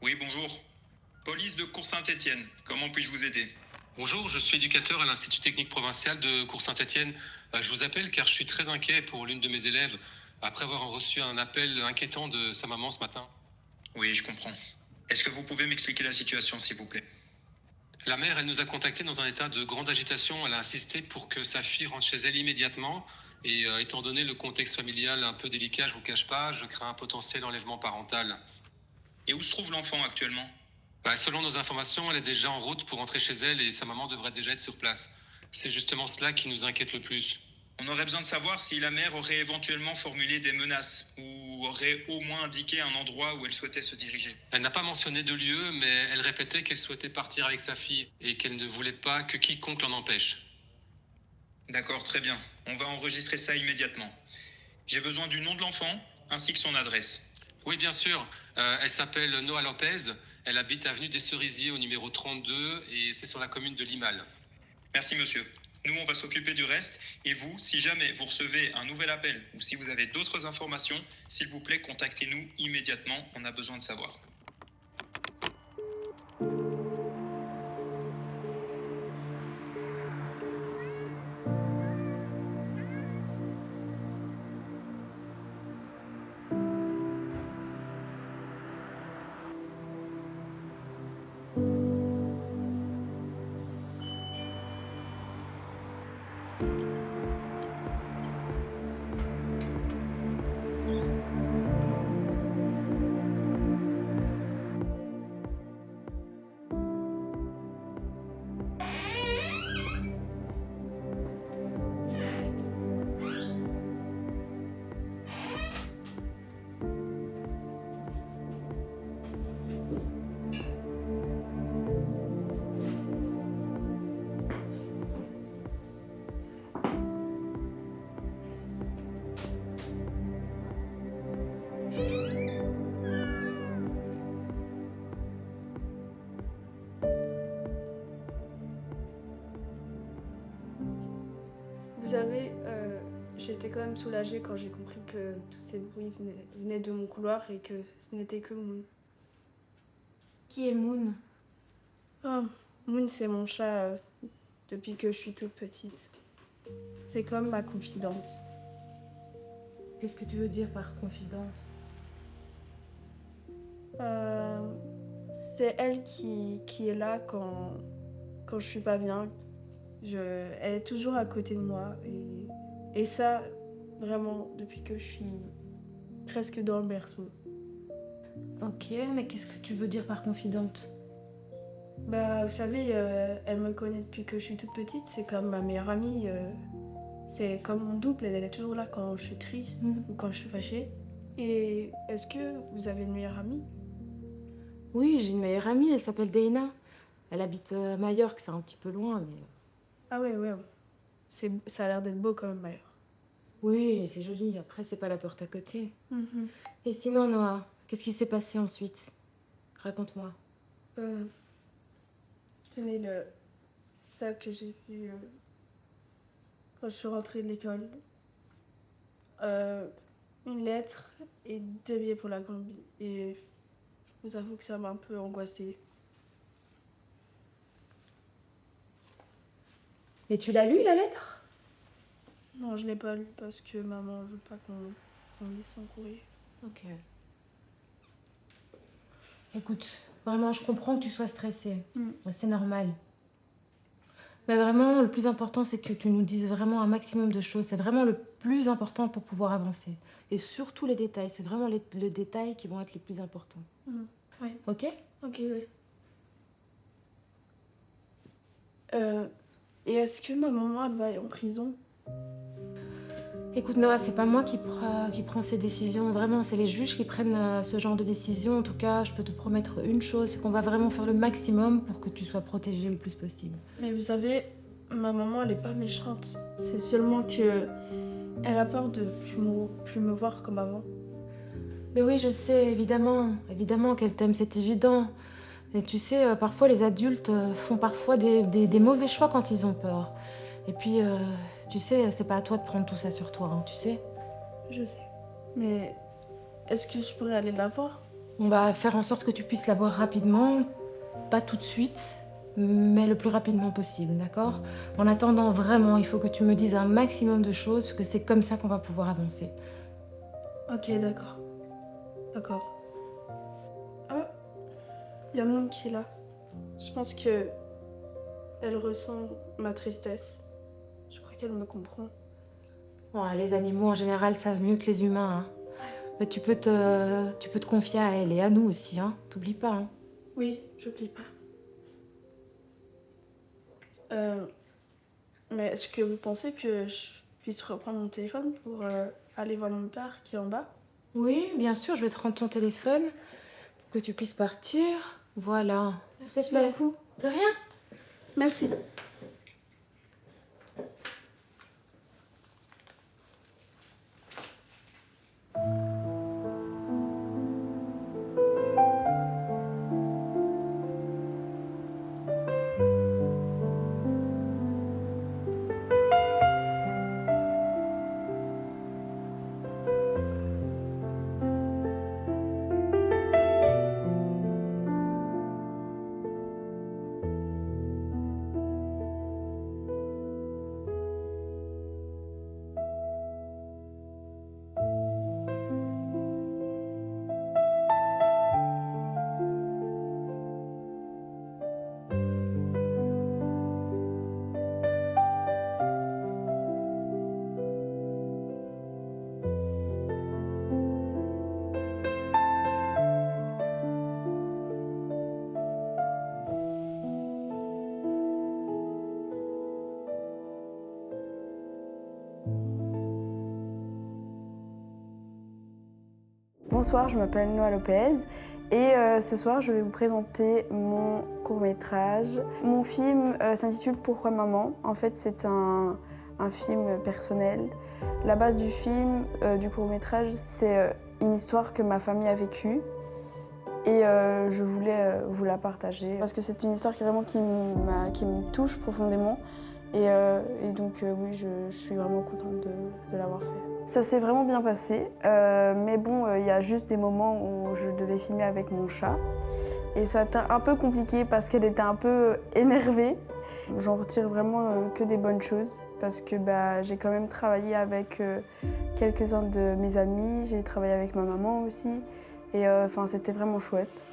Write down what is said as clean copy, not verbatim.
Oui, bonjour. Police de Cour-Saint-Étienne, comment puis-je vous aider? Bonjour, je suis éducateur à l'Institut technique provincial de Cour-Saint-Étienne. Je vous appelle car je suis très inquiet pour l'une de mes élèves après avoir reçu un appel inquiétant de sa maman ce matin. Oui, je comprends. Est-ce que vous pouvez m'expliquer la situation, s'il vous plaît? La mère, elle nous a contactés dans un état de grande agitation. Elle a insisté pour que sa fille rentre chez elle immédiatement. Et étant donné le contexte familial un peu délicat, je vous cache pas, je crains un potentiel enlèvement parental. Et où se trouve l'enfant actuellement? Selon nos informations, elle est déjà en route pour rentrer chez elle et sa maman devrait déjà être sur place. C'est justement cela qui nous inquiète le plus. On aurait besoin de savoir si la mère aurait éventuellement formulé des menaces ou aurait au moins indiqué un endroit où elle souhaitait se diriger. Elle n'a pas mentionné de lieu, mais elle répétait qu'elle souhaitait partir avec sa fille et qu'elle ne voulait pas que quiconque l'en empêche. D'accord, très bien. On va enregistrer ça immédiatement. J'ai besoin du nom de l'enfant ainsi que son adresse. Oui, bien sûr. Elle s'appelle Noah Lopez. Elle habite avenue des Cerisiers au numéro 32 et c'est sur la commune de Limal. Merci, monsieur. Nous, on va s'occuper du reste. Et vous, si jamais vous recevez un nouvel appel ou si vous avez d'autres informations, s'il vous plaît, contactez-nous immédiatement. On a besoin de savoir. Vous savez, j'étais quand même soulagée quand j'ai compris que tous ces bruits venaient de mon couloir et que ce n'était que Moon. Qui est Moon? Oh, Moon, c'est mon chat depuis que je suis toute petite. C'est comme ma confidente. Qu'est-ce que tu veux dire par confidente? C'est elle qui est là quand je suis pas bien. Elle est toujours à côté de moi. Et ça, vraiment, depuis que je suis presque dans le berceau. Ok, mais qu'est-ce que tu veux dire par confidente? Bah, vous savez, elle me connaît depuis que je suis toute petite. C'est comme ma meilleure amie. C'est comme mon double. Elle est toujours là quand je suis triste ou quand je suis fâchée. Et est-ce que vous avez une meilleure amie? Oui, j'ai une meilleure amie, elle s'appelle Dana. Elle habite à Majorque, c'est un petit peu loin, mais... Ah ouais. Ça a l'air d'être beau quand même, d'ailleurs. Oui, c'est joli, après c'est pas la porte à côté. Mhm. Et sinon, Noah, qu'est-ce qui s'est passé ensuite? Raconte-moi. Tenez le sac que j'ai vu quand je suis rentrée de l'école. Une lettre et 2 billets pour la Colombie. Et je vous avoue que ça m'a un peu angoissée. Mais tu l'as lu, la lettre? Non, je l'ai pas lu parce que maman veut pas qu'on lise son courrier. Ok. Écoute, vraiment, je comprends que tu sois stressée. C'est normal. Mais vraiment, le plus important, c'est que tu nous dises vraiment un maximum de choses. C'est vraiment le plus important pour pouvoir avancer. Et surtout les détails. C'est vraiment les détails qui vont être les plus importants. Ouais. Ok? Ok, ouais. Et est-ce que ma maman, elle va aller en prison? Écoute, Noah, c'est pas moi qui prend ces décisions. Vraiment, c'est les juges qui prennent ce genre de décision. En tout cas, je peux te promettre une chose, c'est qu'on va vraiment faire le maximum pour que tu sois protégée le plus possible. Mais vous savez, ma maman, elle est pas méchante. C'est seulement que elle a peur de plus me voir comme avant. Mais oui, je sais, évidemment qu'elle t'aime, c'est évident. Et tu sais, parfois les adultes font parfois des mauvais choix quand ils ont peur. Et puis, tu sais, c'est pas à toi de prendre tout ça sur toi, hein, tu sais. Je sais. Mais est-ce que je pourrais aller la voir? On va faire en sorte que tu puisses la voir rapidement, pas tout de suite, mais le plus rapidement possible, d'accord? En attendant, vraiment, il faut que tu me dises un maximum de choses, parce que c'est comme ça qu'on va pouvoir avancer. Ok, d'accord. D'accord. Ah, il y a Monde qui est là. Je pense que elle ressent ma tristesse. Je crois qu'elle me comprend. Ouais, les animaux, en général, savent mieux que les humains, hein. Mais tu peux te confier à elle et à nous aussi, hein. T'oublies pas, hein. Oui, j'oublie pas. Mais est-ce que vous pensez que je puisse reprendre mon téléphone pour aller voir mon père qui est en bas? Oui, bien sûr, je vais te rendre ton téléphone pour que tu puisses partir. Voilà, s'il te Merci plaît. beaucoup. De rien. Merci. Bonsoir, je m'appelle Noa Lopez et ce soir je vais vous présenter mon court-métrage. Mon film s'intitule Pourquoi maman? En fait c'est un film personnel. La base du film, du court-métrage, c'est une histoire que ma famille a vécue et je voulais vous la partager parce que c'est une histoire qui me touche profondément et donc oui, je suis vraiment contente de l'avoir fait. Ça s'est vraiment bien passé, mais bon, il y a juste des moments où je devais filmer avec mon chat. Et ça a été un peu compliqué parce qu'elle était un peu énervée. J'en retire vraiment que des bonnes choses parce que j'ai quand même travaillé avec quelques-uns de mes amis, j'ai travaillé avec ma maman aussi. Et c'était vraiment chouette.